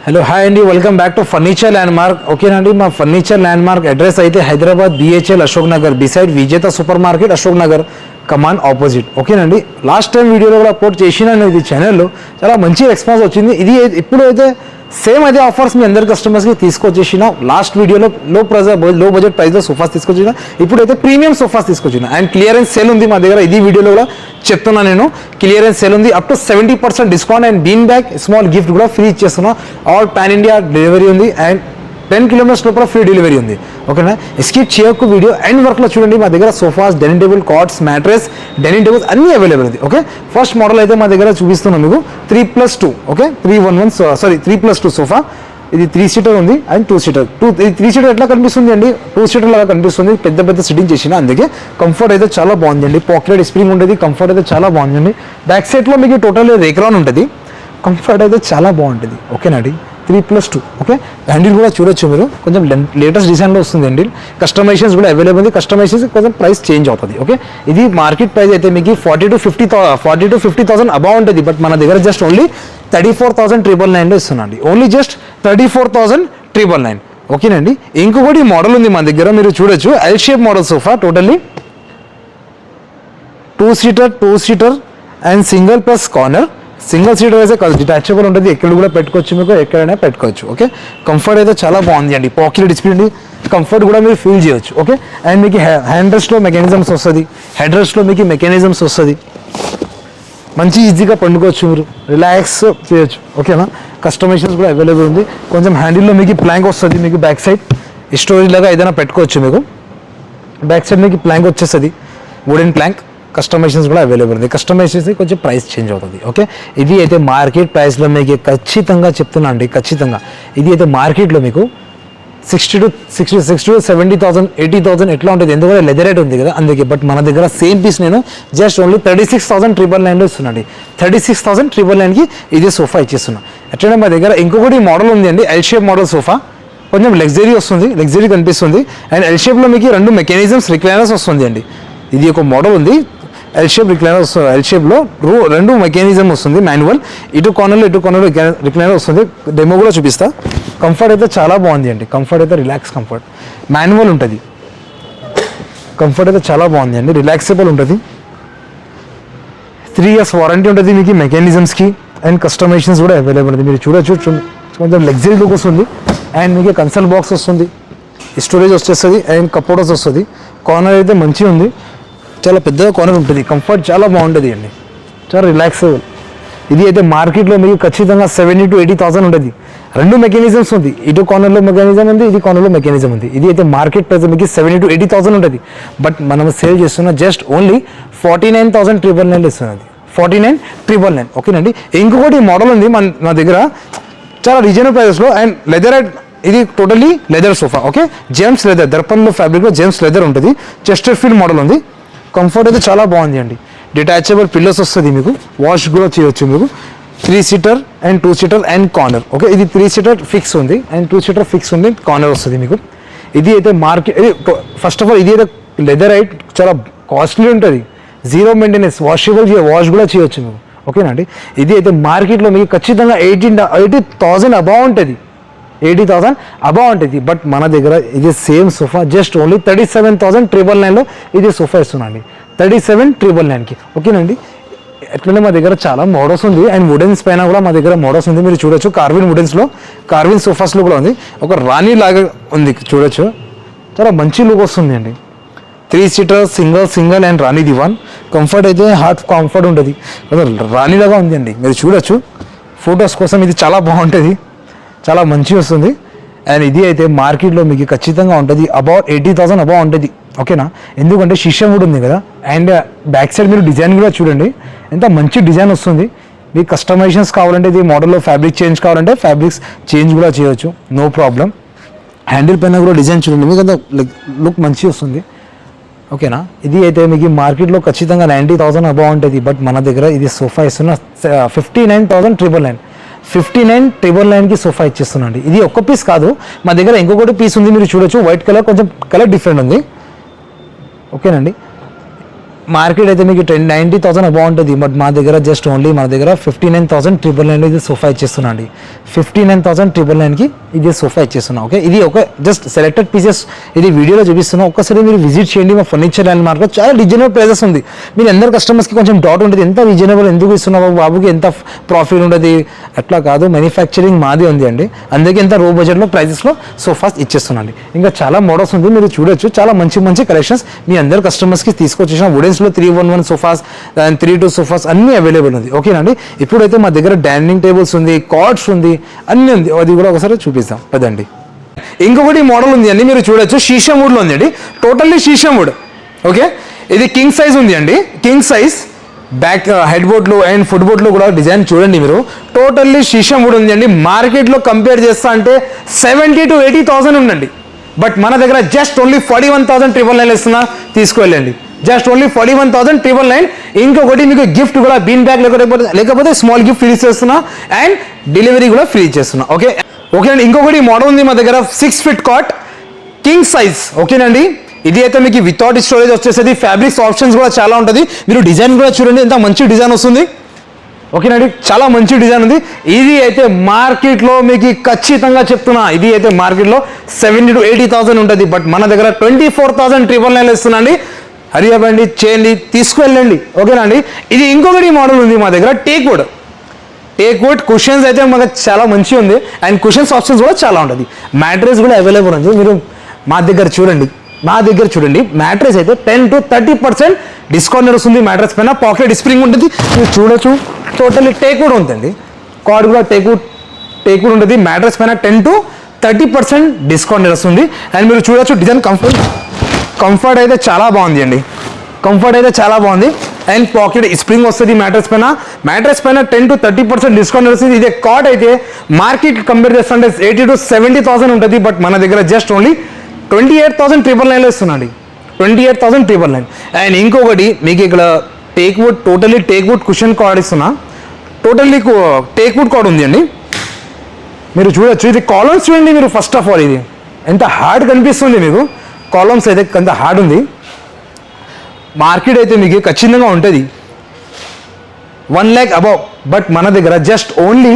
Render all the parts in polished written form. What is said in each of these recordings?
Hello hi అండి, welcome back to furniture landmark. ఓకేనండి, మా ఫర్నిచర్ ల్యాండ్మార్క్ అడ్రస్ అయితే హైదరాబాద్ BHL అశోక్ నగర్ బిసైడ్ విజేత super market Ashok Nagar command opposite. ఓకేనండి, లాస్ట్ టైం వీడియోలో కూడా అప్లోడ్ చేసినాను ఇది ఛానల్లో, చాలా మంచి రెస్పాన్స్ వచ్చింది. ఇది ఇప్పుడైతే సేమ్ అదే ఆఫర్స్ మీ అందరి కస్టమర్స్కి తీసుకొచ్చేసిన. లాస్ట్ వీడియోలో లో బడ్జెట్ ప్రైస్లో సోఫాస్ తీసుకొచ్చిన, ఇప్పుడైతే ప్రీమియం సోఫాస్ తీసుకొచ్చిన. అండ్ క్లియరెన్స్ సేల్ ఉంది మా దగ్గర. ఇది వీడియోలో కూడా చెప్తున్నా నేను, క్లియరెన్స్ సేల్ ఉంది. Up to 70% discount and bean bag small gift కూడా ఫ్రీ ఇచ్చేస్తున్నా. ఆల్ పాన్ ఇండియా డెలివరీ ఉంది అండ్ 10 kilometers లోపల ఫ్రీ డెలివరీ ఉంది. ఓకేనా, స్కిప్ చేయకు వీడియో అండ్ వర్క్లో చూడండి. మా దగ్గర sofas, dining table, cots, mattress, dining tables అన్నీ అవైలబుల్ ఉంది. ఓకే, ఫస్ట్ మోడల్ అయితే మా దగ్గర చూపిస్తున్నాం మీకు 3+2. Okay, 3+2 sofa. ఇది 3 సీటర్ ఉంది అండ్ 2 సీటర్. 3 సీటర్ ఎట్లా కనిపిస్తుంది అండి, 2 సీటర్ లాగా కనిపిస్తుంది. పెద్ద పెద్ద సిట్టింగ్ చేసిన, అందుకే కంఫర్ట్ అయితే చాలా బాగుంది అండి. పాకెట్ స్ప్రింగ్ ఉంటుంది, కంఫర్ట్ అయితే చాలా బాగుందండి. బ్యాక్ సైడ్లో మీకు టోటల్ రేక్రాన్ ఉంటుంది, కంఫర్ట్ అయితే చాలా బాగుంటుంది. ఓకేనండి, 3+2. ఓకే, హ్యాండిల్ కూడా చూడొచ్చు మీరు, కొంచెం లేటెస్ట్ డిజైన్లో వస్తుంది హ్యాండిల్. కస్టమైజేషన్స్ కూడా అవైలబుల్ ఉంది. కస్టమైజేషన్ కొంచెం ప్రైస్ చేంజ్ అవుతుంది. ఓకే, ఇది మార్కెట్ ప్రైస్ అయితే మీకు 40 to 50,000 అబౌవ్ ఉంటుంది. బట్ మన దగ్గర జస్ట్ ఓన్లీ 34,999లో ఇస్తున్నాండి. Only just 34,999. ఓకేనండి, ఇంకొకటి మోడల్ ఉంది మా దగ్గర, మీరు చూడొచ్చు. L shape model sofa, totally 2 seater and single plus corner. Single seater అయితే కాదు, డిటాచబుల్ ఉంటుంది. ఎక్కడ కూడా పెట్టుకోవచ్చు, మీకు ఎక్కడైనా పెట్టుకోవచ్చు. ఓకే, కంఫర్ట్ అయితే చాలా బాగుంది అండి. పాకెట్ డిస్ప్లే కంఫర్ట్ కూడా మీరు ఫీల్ చేయొచ్చు. ఓకే, అండ్ మీకు హ్యాండ్ రెస్ట్లో మెకానిజమ్స్ వస్తుంది, హెడ్ రెస్ట్లో మీకు మెకానిజమ్స్ వస్తుంది. మంచి ఈజీగా పండుకోవచ్చు, మీరు రిలాక్స్ చేయొచ్చు. ఓకేనా, కస్టమైజేషన్స్ కూడా అవైలబుల్ ఉంది. కొంచెం హ్యాండిల్లో మీకు ప్లాంక్ వస్తుంది, మీకు బ్యాక్ సైడ్ స్టోరేజ్ లాగా ఏదైనా పెట్టుకోవచ్చు. మీకు బ్యాక్ సైడ్ మీకు ప్లాంక్ వచ్చేస్తుంది, వుడెన్ ప్లాంక్. కస్టమైజేషన్స్ కూడా అవైలబుల్ ఉంది. కస్టమైజేషన్ కొంచెం ప్రైస్ చేంజ్ అవుతుంది. ఓకే, ఇది అయితే మార్కెట్ ప్రైస్లో మీకు ఖచ్చితంగా చెప్తున్నా అండి, ఖచ్చితంగా ఇది అయితే మార్కెట్లో మీకు 60 to 70,000 80,000 ఎట్లా ఉంటుంది, ఎందుకంటే లెదర్ రేట్ ఉంది కదా, అందుకే. బట్ మన దగ్గర సేమ్ పీస్ నేను జస్ట్ ఓన్లీ 36,999లో ఇస్తున్నాండి. 36,999కి ఇదే సోఫా ఇచ్చేస్తున్నా. అట్లనే మా దగ్గర ఇంకొకటి మోడల్ ఉంది అండి, ఎల్ షేప్ మోడల్ సోఫా. కొంచెం లగ్జరీ వస్తుంది, లగ్జరీ కనిపిస్తుంది. అండ్ ఎల్ షేప్లో మీకు 2 మెకానిజమ్స్ రిక్లైనర్స్ వస్తుంది అండి. ఇది ఒక మోడల్ ఉంది, ఎల్ షేప్ రిక్లైనర్. ఎల్ షేప్లో 2 మెకానిజం వస్తుంది, మాన్యువల్. ఇటు కార్నర్లో రిక్లైనర్ వస్తుంది. డెమో కూడా చూపిస్తా. కంఫర్ట్ అయితే చాలా బాగుంది అండి. కంఫర్ట్ అయితే రిలాక్స్ కంఫర్ట్, మాన్యువల్ ఉంటుంది. కంఫర్ట్ అయితే చాలా బాగుంది అండి, రిలాక్సేబుల్ ఉంటుంది. 3 years వారంటీ ఉంటుంది మీకు మెకానిజమ్స్కి. అండ్ కస్టమైజేషన్స్ కూడా అవైలబుల్ ఉంది, మీరు చూడొచ్చు. కొంచెం లగ్జరీ లుక్ వస్తుంది. అండ్ మీకు కన్సోల్ బాక్స్ వస్తుంది, స్టోరేజ్ వచ్చేస్తుంది అండ్ కప్బోర్డ్స్ వస్తుంది. కార్నర్ అయితే మంచిగా ఉంది, చాలా పెద్దగా కార్నర్ ఉంటుంది. కంఫర్ట్ చాలా బాగుంటుంది అండి, చాలా రిలాక్సేబుల్. ఇది అయితే మార్కెట్లో మీకు ఖచ్చితంగా 70,000 to 80,000 ఉంటుంది. 2 మెకానిజమ్స్ ఉంది, ఇటు కార్నర్లో మెకానిజం ఉంది, ఇది కార్నర్లో మెకానిజం ఉంది. ఇది అయితే మార్కెట్ ప్రైస్ మీకు 70,000 to 80,000 ఉంటుంది. బట్ మనం సేల్ చేస్తున్న జస్ట్ ఓన్లీ 49,999 ఇస్తున్నది. 49,999. ఓకేనండి, ఇంకొకటి మోడల్ ఉంది మన దగ్గర చాలా రీజనబుల్ ప్రైస్లో. అండ్ లెదర్, ఇది totally leather sofa. Okay, James leather, దర్పణలో ఫ్యాబ్రిక్లో జేమ్స్ లెదర్ ఉంటుంది. చెస్టర్ ఫీల్డ్ మోడల్ ఉంది. కంఫర్ట్ అయితే చాలా బాగుంది అండి. డిటాచబుల్ పిల్లోస్ వస్తుంది, మీకు వాష్ కూడా చేయొచ్చు. మీకు 3 seater and 2 seater and corner. Okay, ఇది 3 సీటర్ ఫిక్స్ ఉంది అండ్ 2 సీటర్ ఫిక్స్ ఉంది, కార్నర్ వస్తుంది మీకు. ఇది అయితే మార్కెట్, ఫస్ట్ ఆఫ్ ఆల్ ఇది అయితే లెదర్ అయితే చాలా కాస్ట్లీ ఉంటుంది. 0 మెయింటెనెన్స్, వాష్ కూడా చేయొచ్చు మీకు. ఓకేనండి, ఇది అయితే మార్కెట్లో మీకు ఖచ్చితంగా 80,000 అబౌవ్ ఉంటుంది. 80,000 అబౌవ్ ఉంటుంది. బట్ మన దగ్గర ఇది సేమ్ సోఫా జస్ట్ ఓన్లీ 37,999లో ఇది సోఫా ఇస్తున్నాండి. 37,999కి. ఓకేనండి, ఎట్లనే మా దగ్గర చాలా మోడల్స్ ఉంది. అండ్ వుడెన్స్ పైన కూడా మా దగ్గర మోడల్స్ ఉంది, మీరు చూడొచ్చు. కార్విన్ సోఫాస్లో కూడా ఉంది. ఒక రాణి లాగా ఉంది, చూడొచ్చు. చాలా మంచి లుక్ వస్తుంది అండి. 3 సీటర్ సింగిల్ అండ్ రాణి దివాన్. కంఫర్ట్ అయితే హార్ట్ కంఫర్ట్ ఉంటుంది, రాణి లాగా ఉంది అండి, మీరు చూడొచ్చు. ఫొటోస్ కోసం ఇది చాలా బాగుంటుంది, చాలా మంచిగా వస్తుంది. అండ్ ఇది అయితే మార్కెట్లో మీకు ఖచ్చితంగా ఉంటుంది అబౌట్ 80,000 అబౌవ్ ఉంటుంది. ఓకేనా, ఎందుకంటే షిషం కూడా ఉంది కదా. అండ్ బ్యాక్ సైడ్ మీరు డిజైన్ కూడా చూడండి, ఎంత మంచి డిజైన్ వస్తుంది. మీకు కస్టమైజేషన్స్ కావాలంటే, ఇది మోడల్లో ఫ్యాబ్రిక్ చేంజ్ కావాలంటే ఫ్యాబ్రిక్స్ చేంజ్ కూడా చేయొచ్చు, నో ప్రాబ్లం. హ్యాండిల్ పైన కూడా డిజైన్ చూడండి, మీకు అంత లుక్ మంచిగా వస్తుంది. ఓకేనా, ఇది అయితే మీకు మార్కెట్లో ఖచ్చితంగా 90,000 అబౌవ్ ఉంటుంది. బట్ మన దగ్గర ఇది సోఫా ఇస్తున్న 59,999. 59,999కి సోఫా ఇచ్చేస్తున్నాండి. ఇది ఒక్క పీస్ కాదు, మా దగ్గర ఇంకొకటి పీస్ ఉంది, మీరు చూడొచ్చు. వైట్ కలర్, కొంచెం కలర్ డిఫరెంట్ ఉంది. ఓకేనండి, మార్కెట్ అయితే మీకు 90,000 అబౌ ఉంటుంది, బట్ మా దగ్గర జస్ట్ ఓన్లీ మన దగ్గర 59,999 ఇది సోఫా ఇచ్చేస్తున్నా అండి. 59,999కి ఇది సోఫా ఇచ్చేస్తున్నా. ఓకే, ఇది ఒక జస్ట్ సెలెక్టెడ్ పీసెస్ ఇది వీడియోలో చూపిస్తున్నా. ఒక్కసారి మీరు విజిట్ చేయండి మా ఫర్నిచర్ ల్యాండ్ మార్కెట్. చాలా రీజనబుల్ ప్రైజెస్ ఉంది. మీరు అందరు కస్టమర్స్కి కొంచెం డౌట్ ఉంటుంది, ఎంత రీజనబుల్ ఎందుకు ఇస్తున్నావు బాబుకి, ఎంత ప్రాఫిట్ ఉంటుంది. అట్లా కాదు, మ్యానుఫ్యాక్చరింగ్ మాది ఉంది అండి, అందుకే ఎంత లో బడ్జెట్లో ప్రైజెస్లో సోఫాస్ ఇచ్చేస్తున్నాండి. ఇంకా చాలా మోడల్స్ ఉంది, మీరు చూడొచ్చు. చాలా మంచి మంచి కలెక్షన్స్ మీ అందరు కస్టమర్స్కి తీసుకొచ్చేసిన. వుడెన్స్లో 311 సోఫాస్ అండ్ 32 సోఫాస్ అన్నీ అవైలబుల్ ఉంది. ఓకేనండి, ఇప్పుడైతే మా దగ్గర డైనింగ్ టేబుల్స్ ఉంది, కార్డ్స్ ఉంది, అన్నీ ఉంది. అది కూడా ఒకసారి చూపిస్తాం పదండి. ఇంకొకటి మోడల్ ఉంది అండి, మీరు చూడొచ్చు. షీషం వుడ్లో ఉంది అండి, టోటల్లీ షీషం వుడ్. ఓకే, ఇది కింగ్ సైజ్ ఉంది అండి, కింగ్ సైజ్. బ్యాక్ హెడ్ బోర్డ్లో అండ్ ఫుట్ బోర్డ్లో కూడా డిజైన్ చూడండి మీరు. టోటల్లీ షీషం వుడ్ ఉంది అండి. మార్కెట్లో కంపేర్ చేస్తా అంటే 70,000 to 80,000 ఉందండి, బట్ మన దగ్గర జస్ట్ ఓన్లీ 41,999 ఇస్తున్నా, తీసుకువెళ్ళండి. Just only 41,999. ఇంకొకటి మీకు గిఫ్ట్ కూడా బీన్ బ్యాగ్ లేకపోతే స్మాల్ గిఫ్ట్ ఫ్రీ చేస్తున్నా అండ్ డెలివరీ కూడా ఫ్రీ చేస్తున్నా. ఓకే ఓకేనండి. ఇంకొకటి మోడల్ ఉంది మా దగ్గర 6 feet కాట్ కింగ్ సైజ్. ఓకేనండి, ఇది అయితే మీకు వితౌట్ స్టోరేజ్ వచ్చేసేది. ఫ్యాబ్రిక్స్ ఆప్షన్స్ కూడా చాలా ఉంటుంది. మీరు డిజైన్ కూడా చూడండి, ఎంత మంచి డిజైన్ వస్తుంది. ఓకేనండి, చాలా మంచి డిజైన్ ఉంది. ఇది అయితే మార్కెట్లో మీకు ఖచ్చితంగా చెప్తున్నా, ఇది అయితే మార్కెట్లో 70,000 to 80,000 ఉంటుంది, బట్ మన దగ్గర 24,999 ఇస్తున్నా అండి. హరి అవ్వండి, చేయండి, తీసుకువెళ్ళండి. ఓకేనండి, ఇది ఇంకొకటి మోడల్ ఉంది మా దగ్గర టేక్ వుడ్ కుషన్స్ అయితే మాకు చాలా మంచిగా ఉంది అండ్ కుషన్స్ ఆప్షన్స్ కూడా చాలా ఉంటుంది. మ్యాట్రెస్ కూడా అవైలబుల్ ఉంది. మీరు మా దగ్గర చూడండి, మ్యాట్రెస్ అయితే 10 to 30% డిస్కౌంట్ వస్తుంది. మ్యాట్రెస్ పైన పాకెట్ స్ప్రింగ్ ఉంటుంది, మీరు చూడొచ్చు. టోటల్లీ టేక్ వుడ్ ఉంటుంది, కార్డ్ కూడా టేక్ వుడ్ ఉంటుంది. మ్యాట్రెస్ పైన 10 to 30% డిస్కౌంట్ వస్తుంది. అండ్ మీరు చూడొచ్చు డిజైన్ కంఫర్ట్ అయితే చాలా బాగుంది అండి, అండ్ పాకెట్ స్ప్రింగ్ వస్తుంది. మ్యాట్రెస్ పైన 10 to 30% డిస్కౌంట్ వస్తుంది. ఇదే కాట్ అయితే మార్కెట్ కంపేర్ చేస్తుంటే 80,000 to 70,000 ఉంటుంది, బట్ మన దగ్గర జస్ట్ ఓన్లీ 28,999 ఇస్తున్నాండి. 28,999. అండ్ ఇంకొకటి మీకు ఇక్కడ totally teak would cushion card ఇస్తున్నా. టోటల్లీ టేక్ వుడ్ కార్డ్ ఉంది అండి, మీరు చూడొచ్చు. ఇది కాలమ్స్ చూడండి మీరు. ఫస్ట్ ఆఫ్ ఆల్ ఇది ఎంత హార్డ్ కనిపిస్తుంది మీకు, కాలమ్స్ అయితే కొంత హార్డ్ ఉంది. మార్కెట్ అయితే మీకు ఖచ్చితంగా ఉంటుంది 1 lakh అబౌవ్, బట్ మన దగ్గర జస్ట్ ఓన్లీ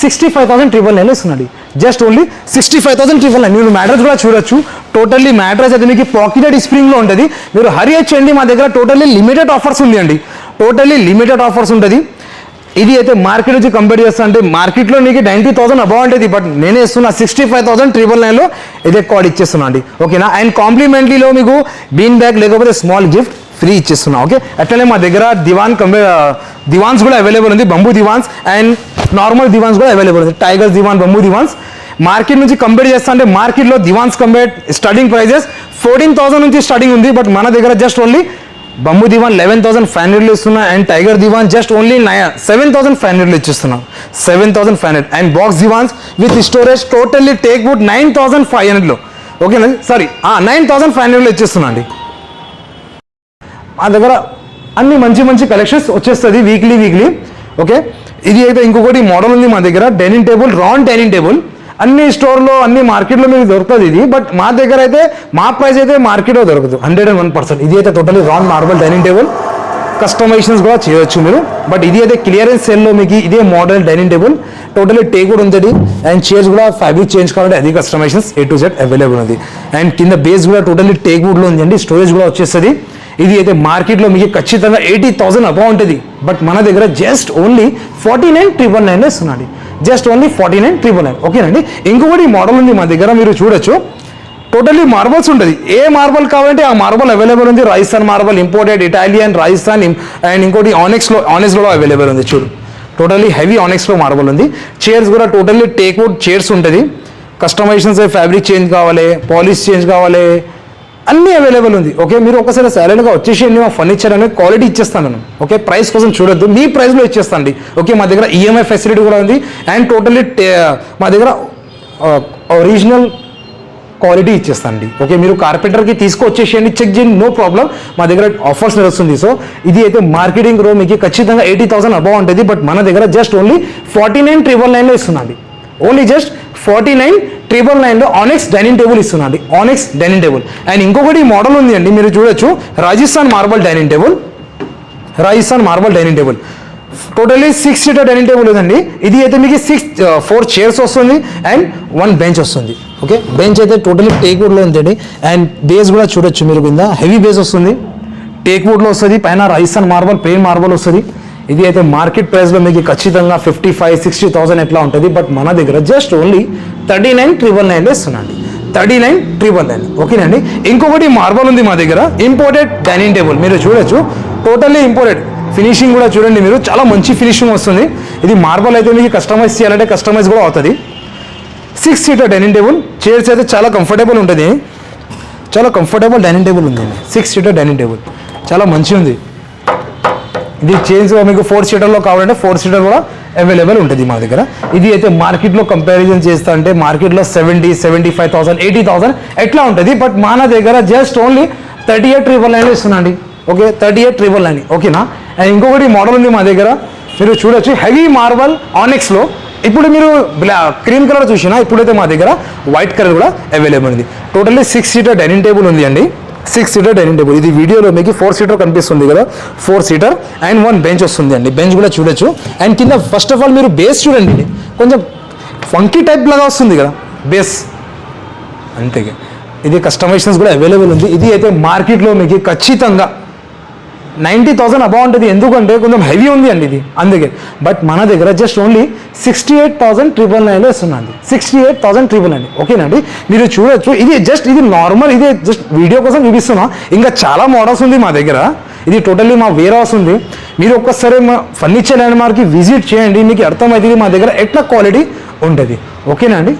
65,999 ఇస్తున్నాడు. Just only 65,999. మీరు మ్యాట్రెస్ కూడా చూడొచ్చు. టోటల్లీ మ్యాట్రెస్ అయితే మీకు పాకెటెడ్ స్ప్రింగ్లో ఉంటుంది. మీరు హరి వచ్చేయండి, మా దగ్గర టోటల్లీ లిమిటెడ్ ఆఫర్స్ ఉంది అండి, ఉంటుంది. ఇది అయితే మార్కెట్ నుంచి కంపేర్ చేస్తా అంటే మార్కెట్లో మీకు 90,000 అబౌవ్ ఉంటుంది, బట్ నేనే ఇస్తున్నా 65,999లో ఇదే కార్డ్ ఇచ్చేస్తున్నా అండి. ఓకేనా, అండ్ కాంప్లిమెంటరీలో మీకు బీన్ బ్యాగ్ లేకపోతే స్మాల్ గిఫ్ట్ ఫ్రీ ఇచ్చేస్తున్నా. ఓకే, అట్లనే మా దగ్గర దివాన్స్ కూడా అవైలబుల్ ఉంది. బంబూ దివాన్స్ అండ్ నార్మల్ దివాన్స్ కూడా అవైలబుల్ ఉంది. టైగర్ దివాన్, బంబూ దివాన్స్. మార్కెట్ నుంచి కంపేర్ చేస్తా అంటే మార్కెట్లో దివాన్స్ స్టార్టింగ్ ప్రైజెస్ 14,000 నుంచి స్టార్టింగ్ ఉంది, బట్ మన దగ్గర జస్ట్ ఓన్లీ బంబూ దివాన్ 11,500 ఇస్తున్నా and tiger divan just only 7,500 ఇచ్చిస్తున్నాం. 7,500. And box divans with storage totally teak wood 9,500లో. ఓకేనా, సారీ 9,500లో ఇచ్చిస్తున్నా అండి. మా దగ్గర అన్ని మంచి కలెక్షన్స్ వచ్చేస్తుంది వీక్లీ. ఓకే, ఇది అయితే ఇంకొకటి మోడల్ ఉంది మా దగ్గర dining table, round dining table. అన్ని స్టోర్లో అన్ని మార్కెట్లో మీకు దొరుకుతుంది ఇది, బట్ మా దగ్గర అయితే మా ప్రైస్ అయితే మార్కెట్లో దొరకదు 101%. ఇది అయితే totally round marble dining table, customisations కూడా చేయొచ్చు మీరు, బట్ ఇది అయితే క్లియరెన్స్ సేల్లో మీకు ఇదే model dining table. Totally teak would ఉంటుంది అండ్ చైర్స్ కూడా ఫ్యాబ్రిక్ చేంజ్ కావాలంటే అది customisations A to Z available ఉంది. అండ్ కింద బేస్ కూడా టోటల్లీ టేక్ వుడ్లో ఉందండి, స్టోరేజ్ కూడా వచ్చేస్తుంది. ఇది అయితే మార్కెట్లో మీకు ఖచ్చితంగా 80,000 అబౌవ్ ఉంటుంది, బట్ మన దగ్గర జస్ట్ ఓన్లీ 49,999 ఇస్తున్నాడు. Just only 49,999. ఓకేనండి, ఇంకొకటి మోడల్ ఉంది మా దగ్గర, మీరు చూడొచ్చు. టోటల్లీ మార్బల్స్ ఉంటుంది, ఏ మార్బల్ కావాలంటే ఆ మార్బల్ అవైలబుల్ ఉంది. Rajasthan marble, imported, Italian, Rajasthan and ఇంకోటి ఆనెక్స్లో అవైలబుల్ ఉంది. చూడు, టోటల్లీ హెవీ ఆనెక్స్లో మార్బల్ ఉంది. చైర్స్ కూడా టోటల్లీ టేక్ వుడ్ చైర్స్ ఉంటుంది. కస్టమైజేషన్స్ ఫ్యాబ్రిక్ చేంజ్ కావాలి, పాలిష్ చేంజ్ కావాలి, అన్నీ అవైలబుల్ ఉంది. ఓకే, మీరు ఒకసారి సైలెంట్గా వచ్చేసేయండి. మా ఫర్నిచర్ అనేది క్వాలిటీ ఇచ్చేస్తాను నేను. ఓకే, ప్రైస్ కోసం చూడొద్దు, మీ ప్రైస్లో ఇచ్చేస్తాండి. ఓకే, మా దగ్గర EMI ఫెసిలిటీ కూడా ఉంది అండ్ టోటల్లీ మా దగ్గర ఒరిజినల్ క్వాలిటీ ఇచ్చేస్తాండి. ఓకే, మీరు కార్పెంటర్కి తీసుకొచ్చేసేయండి, చెక్ చేయండి, నో ప్రాబ్లం. మా దగ్గర ఆఫర్స్ నడుస్తుంది. సో ఇది అయితే మార్కెటింగ్ రో మీకు ఖచ్చితంగా 80,000 అబౌవ్ ఉంటుంది, బట్ మన దగ్గర జస్ట్ ఓన్లీ 49,999 ఇస్తున్నాండి. ఓన్లీ జస్ట్ 49,999 999లో ఆనెక్స్ డైనింగ్ టేబుల్ ఇస్తున్నాండి, ఆనెక్స్ డైనింగ్ టేబుల్. అండ్ ఇంకొకటి మోడల్ ఉంది అండి, మీరు చూడొచ్చు, Rajasthan marble dining table, Rajasthan marble dining table. Totally 6 seater dining table ఉందండి. ఇది అయితే మీకు 4 చైర్స్ వస్తుంది అండ్ 1 బెంచ్ వస్తుంది. ఓకే, బెంచ్ అయితే టోటలీ టేక్ వుడ్లో ఉందండి. అండ్ బేస్ కూడా చూడొచ్చు మీరు, కింద హెవీ బేస్ వస్తుంది, టేక్ వుడ్లో వస్తుంది, పైన రాజస్థాన్ మార్బల్ ప్లెయిన్ మార్బల్ వస్తుంది. ఇది అయితే మార్కెట్ ప్రైస్లో మీకు ఖచ్చితంగా 55,000-60,000 ఎట్లా ఉంటుంది. బట్ మన దగ్గర జస్ట్ ఓన్లీ 39,999 ఇస్తున్నాండి, 39,999. ఓకేనండి. ఇంకొకటి మార్బల్ ఉంది మా దగ్గర, ఇంపోర్టెడ్ డైనింగ్ టేబుల్. మీరు చూడొచ్చు, టోటల్లీ ఇంపోర్టెడ్. ఫినిషింగ్ కూడా చూడండి మీరు, చాలా మంచి ఫినిషింగ్ వస్తుంది. ఇది మార్బల్ అయితే మీకు కస్టమైజ్ చేయాలంటే కస్టమైజ్ కూడా అవుతుంది. 6 సీటర్ డైనింగ్ టేబుల్, చైర్స్ అయితే చాలా కంఫర్టబుల్ ఉంటుంది, చాలా కంఫర్టబుల్ డైనింగ్ టేబుల్ ఉంది. 6 సీటర్ డైనింగ్ టేబుల్ చాలా మంచిగా ఉంది. ఇది చైర్స్ మీకు 4 సీటర్లో కావాలంటే 4 సీటర్ కూడా అవైలబుల్ ఉంటుంది మా దగ్గర. ఇది అయితే మార్కెట్లో కంపారిజన్ చేస్తా అంటే మార్కెట్లో 70,000-75,000, 80,000 ఎట్లా ఉంటుంది. బట్ మన దగ్గర జస్ట్ ఓన్లీ 38,999 ఇస్తున్నాండి. ఓకే, 38,999. ఓకేనా. అండ్ ఇంకొకటి మోడల్ ఉంది మా దగ్గర, మీరు చూడొచ్చు, హెవీ మార్బల్ ఆనెక్స్లో. ఇప్పుడు మీరు క్రీమ్ కలర్ చూసినా, ఇప్పుడైతే మా దగ్గర వైట్ కలర్ కూడా అవైలబుల్ ఉంది. టోటల్లీ 6 సీటర్ డైనింగ్ టేబుల్ ఉంది అండి, 6 సీటర్ డైనింగ్ టేబుల్. ఇది వీడియోలో మీకు 4 సీటర్ కనిపిస్తుంది కదా, 4 సీటర్ అండ్ 1 బెంచ్ వస్తుంది అండి. బెంచ్ కూడా చూడొచ్చు. అండ్ కింద ఫస్ట్ ఆఫ్ ఆల్ మీరు బేస్ చూడండి, కొంచెం ఫంకీ టైప్ లాగా వస్తుంది కదా బేస్, అంతే. ఇది కస్టమైజేషన్స్ కూడా అవైలబుల్ ఉంది. ఇది అయితే మార్కెట్లో మీకు ఖచ్చితంగా 90,000 అబౌవ్ ఉంటుంది. ఎందుకంటే కొంచెం హెవీ ఉంది అండి ఇది, అందుకే. బట్ మన దగ్గర జస్ట్ ఓన్లీ 68,999 ఇస్తున్నాండి, 68,999. ఓకేనండి. మీరు చూడొచ్చు, ఇది నార్మల్, ఇది జస్ట్ వీడియో కోసం చూపిస్తున్నా. ఇంకా చాలా మోడల్స్ ఉంది మా దగ్గర. ఇది టోటల్లీ మా వేర్ హౌస్ ఉంది. మీరు ఒక్కసారి మా ఫర్నిచర్ ల్యాండ్ మార్క్కి విజిట్ చేయండి, మీకు అర్థమవుతుంది మా దగ్గర ఎట్లా క్వాలిటీ ఉంటుంది. ఓకేనా అండి.